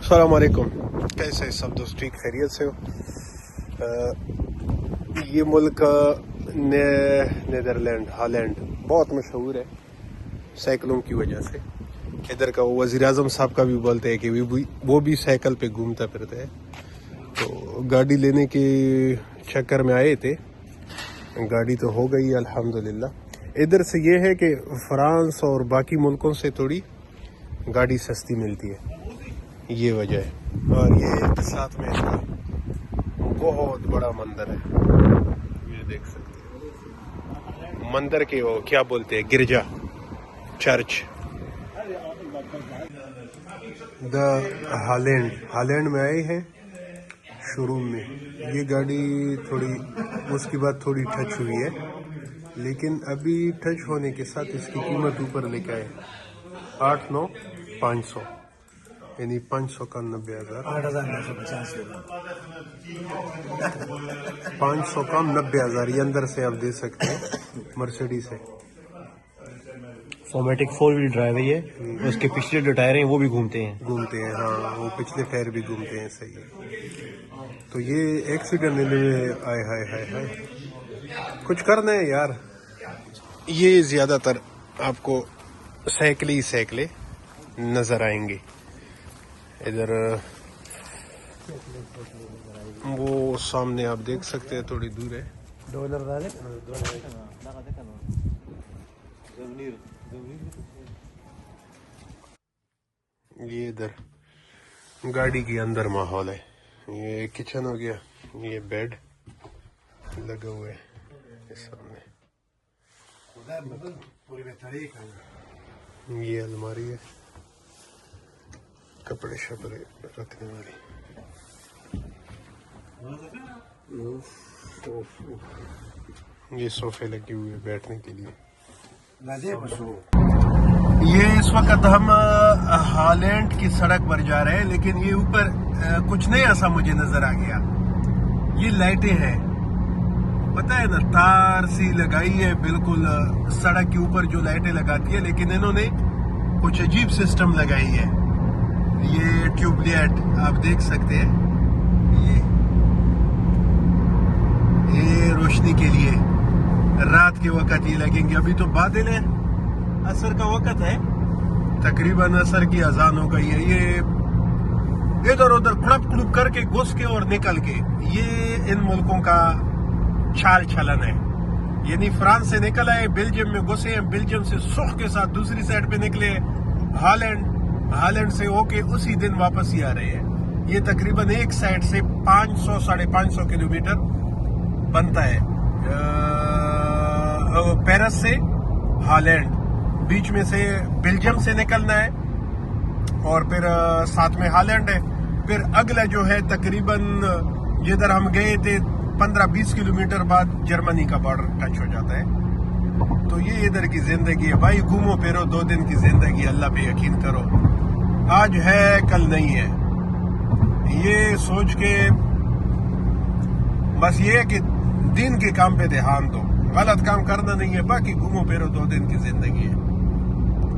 अस्सलाम वालेकुम, कैसे सब दोस्त? ठीक खैरियत से हो? ये मुल्क नीदरलैंड, हॉलैंड बहुत मशहूर है साइकिलों की वजह से। इधर का वज़ीर आज़म साहब का भी बोलते हैं कि वो भी साइकिल पे घूमता फिरता है। तो गाड़ी लेने के चक्कर में आए थे, गाड़ी तो हो गई अल्हम्दुलिल्लाह। इधर से ये है कि फ्रांस और बाकी मुल्कों से थोड़ी गाड़ी सस्ती मिलती है, ये वजह है। और ये साथ में इसका बहुत बड़ा मंदिर है, ये देख सकते हैं। मंदिर के वो क्या बोलते हैं, गिरजा, चर्च। हॉलैंड में आए हैं शोरूम में। ये गाड़ी थोड़ी उसके बाद थोड़ी टच हुई है, लेकिन अभी टच होने के साथ इसकी कीमत ऊपर लेके आए 8,9,500, यानी 500 का 90,000, 500 का 90,000। ये अंदर से आप दे सकते हैं, मर्सिडीज है, फॉर्मेटिक 4 व्हील ड्राइव है ये। उसके पिछले जो टायर हैं वो भी घूमते हैं। हाँ, वो पिछले टायर भी घूमते हैं, सही है। तो ये एक्सीडेंट में आए हाय कुछ करना है यार। ये ज्यादातर आपको साइकिलें नजर आएंगे इधर। वो सामने आप देख सकते हैं, थोड़ी दूर है। ये इधर गाड़ी के अंदर माहौल है। ये किचन हो गया, ये बेड लगा हुआ है इस सामने, ये अलमारी है कपड़े शपड़े रखने वाली। ये सोफे लगे हुए बैठने के लिए। ये इस वक्त हम हॉलैंड की सड़क पर जा रहे हैं, लेकिन ये ऊपर कुछ नया सा मुझे नजर आ गया। ये लाइटें हैं, पता है ना, तार सी लगाई है बिल्कुल सड़क के ऊपर जो लाइटें लगाती है, लेकिन इन्होंने कुछ अजीब सिस्टम लगाई है। ये ट्यूबलाइट आप देख सकते हैं, ये रोशनी के लिए रात के वक्त ये लगेंगे। अभी तो बादल है, असर का वक्त है, तकरीबन असर की अजान हो गई है। ये इधर उधर खुड़प करके घुस के और निकल के, ये इन मुल्कों का चाल चलन है। यानी फ्रांस से निकल आए, बेल्जियम में घुसे हैं, बेल्जियम से सुख के साथ दूसरी साइड पे निकले हॉलैंड से होके उसी दिन वापस ही आ रहे हैं। ये तकरीबन एक साइड से 500-550 किलोमीटर बनता है। पेरिस से हॉलैंड, बीच में से बेल्जियम से निकलना है, और फिर साथ में हॉलैंड है। फिर अगला जो है तकरीबन जिधर हम गए थे 15-20 किलोमीटर बाद जर्मनी का बॉर्डर टच हो जाता है। तो ये इधर की जिंदगी है भाई, घूमो फिरो, 2 दिन की जिंदगी, अल्लाह पे यकीन करो, आज है कल नहीं है। ये सोच के बस ये है कि दिन के काम पे ध्यान दो, गलत काम करना नहीं है, बाकी घूमो फिरो, 2 दिन की जिंदगी है।